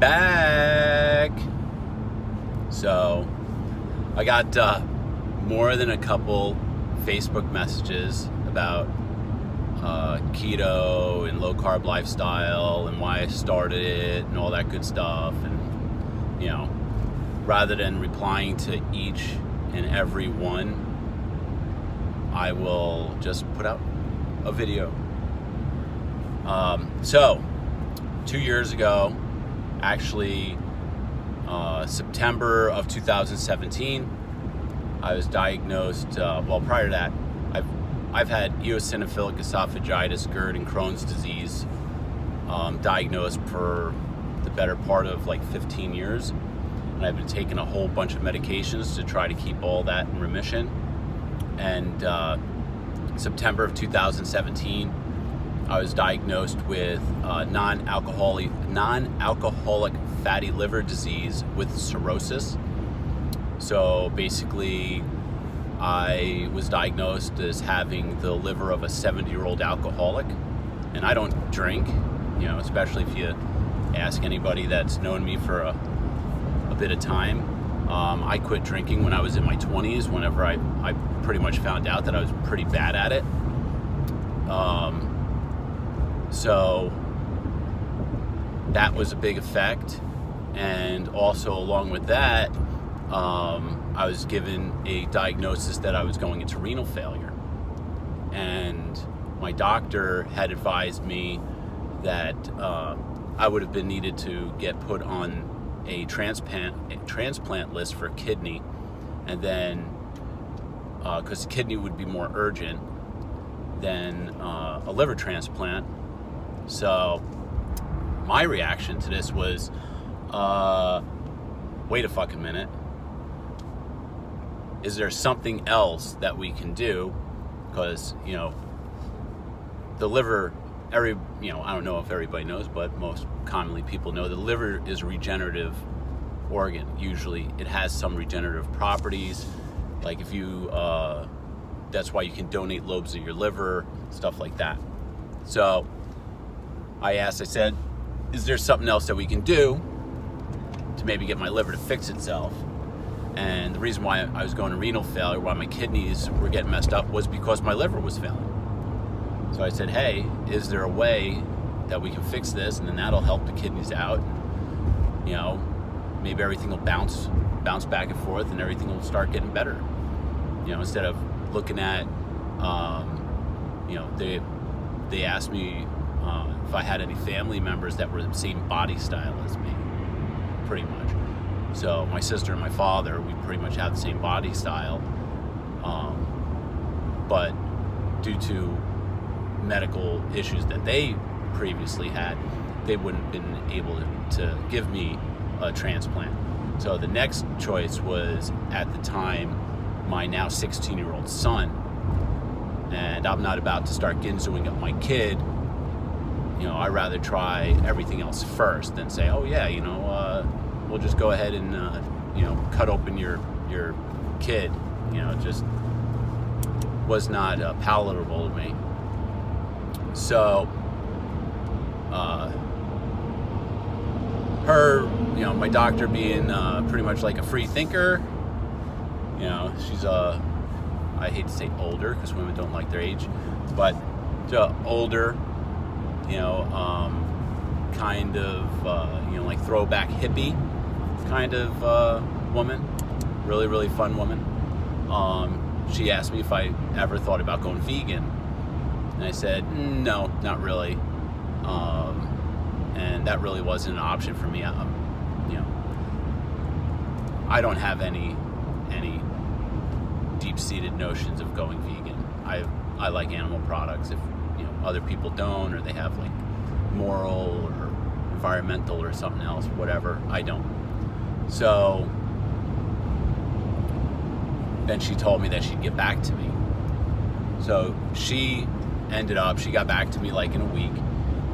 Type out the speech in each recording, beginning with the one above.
back. So I got more than a couple Facebook messages about keto and low carb lifestyle and why I started it and all that good stuff. And, you know, rather than replying to each and every one, I will just put out a video. So 2 years ago, actually September of 2017, I was diagnosed, prior to that, I've had eosinophilic esophagitis, GERD, and Crohn's disease diagnosed for the better part of like 15 years. And I've been taking a whole bunch of medications to try to keep all that in remission. And September of 2017, I was diagnosed with non-alcoholic fatty liver disease with cirrhosis. So basically, I was diagnosed as having the liver of a 70-year-old alcoholic. And I don't drink, you know, especially if you ask anybody that's known me for a bit of time. I quit drinking when I was in my 20s, whenever I pretty much found out that I was pretty bad at it. So that was a big effect. And also along with that, I was given a diagnosis that I was going into renal failure. And my doctor had advised me that I would have been needed to get put on a transplant list for a kidney, and then because the kidney would be more urgent than a liver transplant. So my reaction to this was, wait a fucking minute. Is there something else that we can do? Because, you know, the liver, I don't know if everybody knows, but most commonly people know the liver is a regenerative organ. Usually it has some regenerative properties. Like if you, that's why you can donate lobes of your liver, stuff like that. So I said, is there something else that we can do to maybe get my liver to fix itself? And the reason why I was going to renal failure, why my kidneys were getting messed up, was because my liver was failing. So I said, hey, is there a way that we can fix this, and then that'll help the kidneys out? You know, maybe everything will bounce back and forth, and everything will start getting better. You know, instead of looking at, you know, they asked me if I had any family members that were the same body style as me, pretty much. So my sister and my father, we pretty much have the same body style, but due to medical issues that they previously had, they wouldn't have been able to give me a transplant. So the next choice was, at the time, my now 16-year-old son. And I'm not about to start ginzuing up my kid. You know, I'd rather try everything else first than say, oh yeah, you know, we'll just go ahead and, you know, cut open your kid. You know, it just was not palatable to me. So, you know, my doctor being pretty much like a free thinker, you know, she's I hate to say older because women don't like their age, but older, you know, kind of, you know, like throwback hippie kind of woman, really, really fun woman. She asked me if I ever thought about going vegan. And I said, no, not really. And that really wasn't an option for me. You know, I don't have any deep-seated notions of going vegan. I like animal products. If, you know, other people don't, or they have like moral or environmental or something else, whatever, I don't. So then she told me that she'd get back to me. So she got back to me like in a week,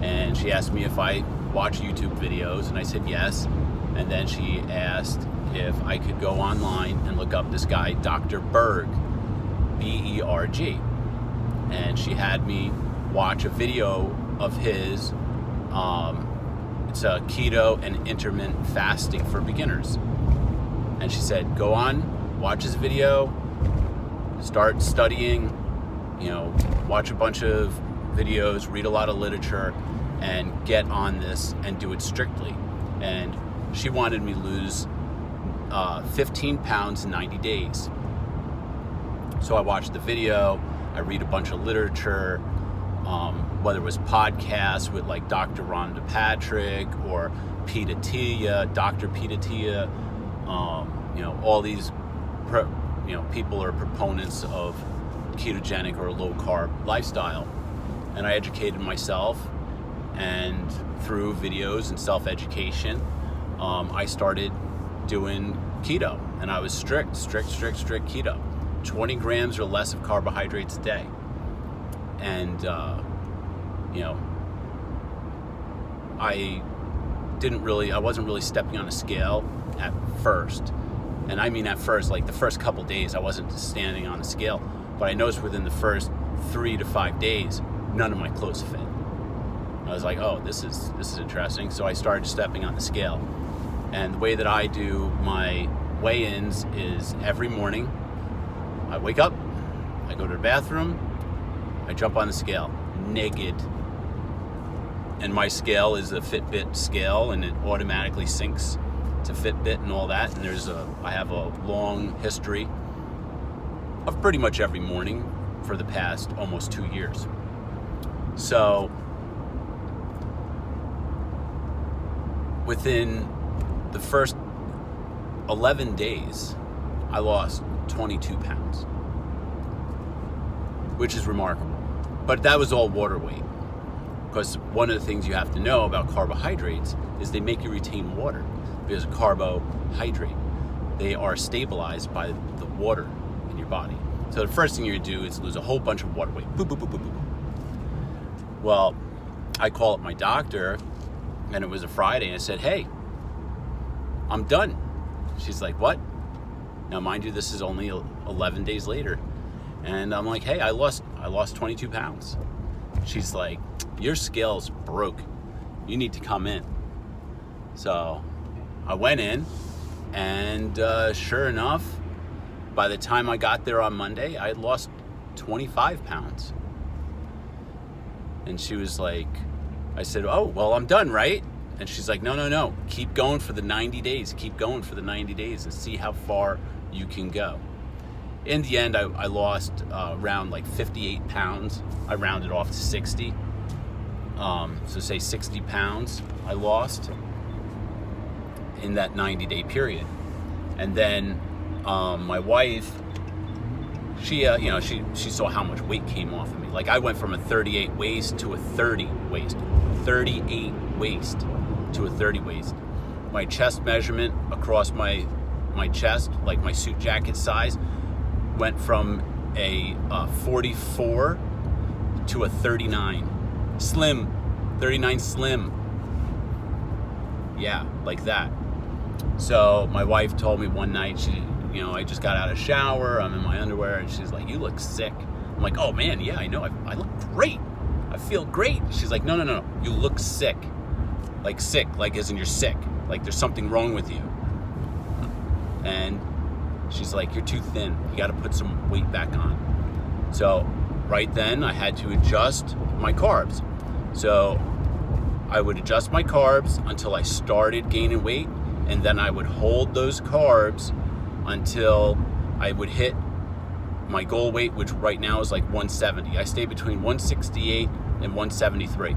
and she asked me if I watch YouTube videos, and I said yes. And then she asked if I could go online and look up this guy, Dr. Berg, B-E-R-G. And she had me watch a video of his. it's a keto and intermittent fasting for beginners. And she said, go on, watch this video, start studying, watch a bunch of videos, read a lot of literature, and get on this and do it strictly. And she wanted me to lose 15 pounds in 90 days. So I watched the video, I read a bunch of literature, whether it was podcasts with like Dr. Rhonda Patrick or Peter Tia, Dr. Peter Tia, all these people are proponents of ketogenic or low carb lifestyle. And I educated myself, and through videos and self-education, I started doing keto, and I was strict keto, 20 grams or less of carbohydrates a day. And I wasn't really stepping on a scale at first. And I mean at first, like the first couple days, I wasn't standing on a scale, but I noticed within the first 3 to 5 days, none of my clothes fit. I was like, oh, this is interesting. So I started stepping on the scale. And the way that I do my weigh-ins is every morning, I wake up, I go to the bathroom, I jump on the scale, naked. And my scale is a Fitbit scale, and it automatically syncs to Fitbit and all that. And I have a long history of pretty much every morning for the past almost 2 years. So within the first 11 days, I lost 22 pounds, which is remarkable. But that was all water weight, because one of the things you have to know about carbohydrates is they make you retain water. Because a carbohydrate, they are stabilized by the water in your body. So the first thing you're gonna do is lose a whole bunch of water weight. Boop, boop, boop, boop, boop. Well, I call up my doctor, and it was a Friday, and I said, hey, I'm done. She's like, what? Now, mind you, this is only 11 days later. And I'm like, hey, I lost 22 pounds. She's like, your scale's broke. You need to come in. So I went in, and sure enough, by the time I got there on Monday, I had lost 25 pounds. And she was like, I said, oh, well, I'm done, right? And she's like, no, keep going for the 90 days. Keep going for the 90 days and see how far you can go. In the end, I lost around like 58 pounds. I rounded off to 60. So say 60 pounds I lost in that 90-day period. And then my wife, she saw how much weight came off of me. Like I went from a 38 waist to a 30 waist, 38 waist to a 30 waist. My chest measurement across my chest, like my suit jacket size, went from a 44 to a 39. Slim, 39 slim. Yeah, like that. So my wife told me one night, I just got out of the shower, I'm in my underwear, and she's like, you look sick. I'm like, oh man, yeah, I know, I look great. I feel great. She's like, no, you look sick. Like sick, like as in you're sick. Like there's something wrong with you. And she's like, you're too thin. You got to put some weight back on. So right then I had to adjust my carbs. So I would adjust my carbs until I started gaining weight, and then I would hold those carbs until I would hit my goal weight, which right now is like 170. I stay between 168 and 173.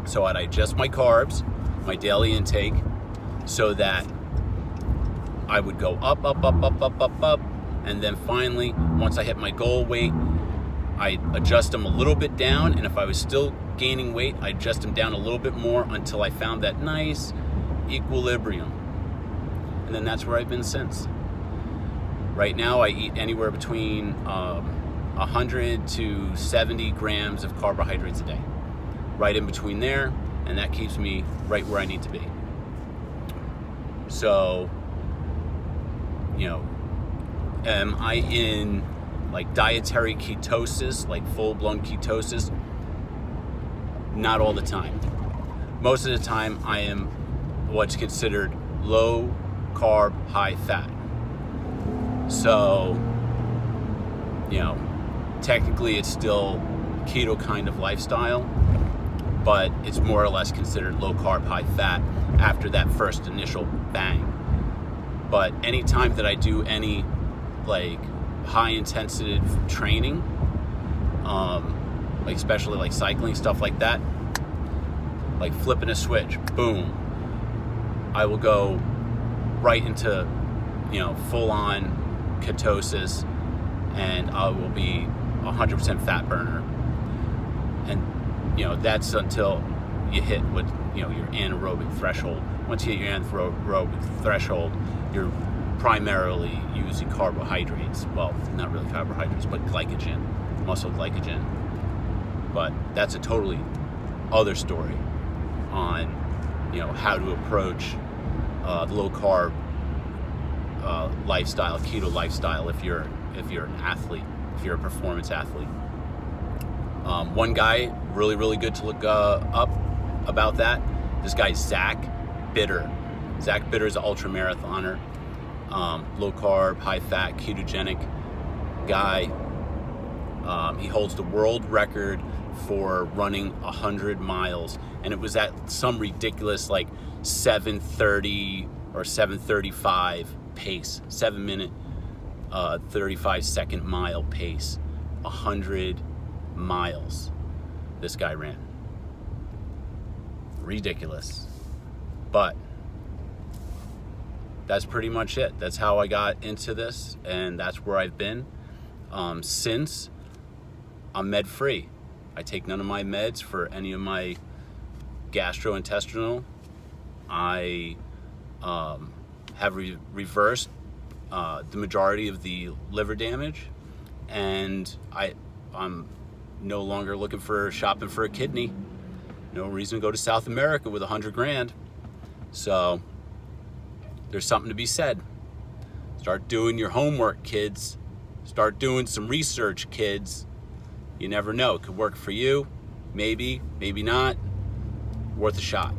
So I'd adjust my carbs, my daily intake, so that I would go up, and then finally, once I hit my goal weight, I adjust them a little bit down, and if I was still gaining weight, I adjust them down a little bit more until I found that nice equilibrium. And then that's where I've been since. Right now, I eat anywhere between 100 to 70 grams of carbohydrates a day. Right in between there, and that keeps me right where I need to be. So, am I in like dietary ketosis, like full-blown ketosis? Not all the time. most of the time I am what's considered low carb, high fat. So, technically it's still keto kind of lifestyle, but it's more or less considered low carb, high fat after that first initial bang. But anytime that I do any like high intensity training, like especially like cycling, stuff like that, like flipping a switch, boom, I will go right into, full on ketosis, and I will be 100% fat burner. And, that's until you hit what, your anaerobic threshold. Once you hit your anaerobic threshold, you're primarily using carbohydrates. Well, not really carbohydrates, but glycogen, muscle glycogen. But that's a totally other story on, how to approach the low carb lifestyle, keto lifestyle, if you're an athlete, if you're a performance athlete. One guy really, really good to look up about that. This guy's Zach Bitter. Zach Bitter is an ultra marathoner, low carb, high fat, ketogenic guy. He holds the world record for running 100 miles, and it was at some ridiculous like 7:30 or 7:35 pace, 7 minute 35 second mile pace. 100 miles this guy ran. Ridiculous. But that's pretty much it. That's how I got into this, and that's where I've been since. I'm med free. I take none of my meds for any of my gastrointestinal. I have reversed the majority of the liver damage, and I'm no longer shopping for a kidney. No reason to go to South America with $100,000. So there's something to be said. Start doing your homework, kids. Start doing some research, kids. You never know. It could work for you. Maybe, maybe not. Worth a shot.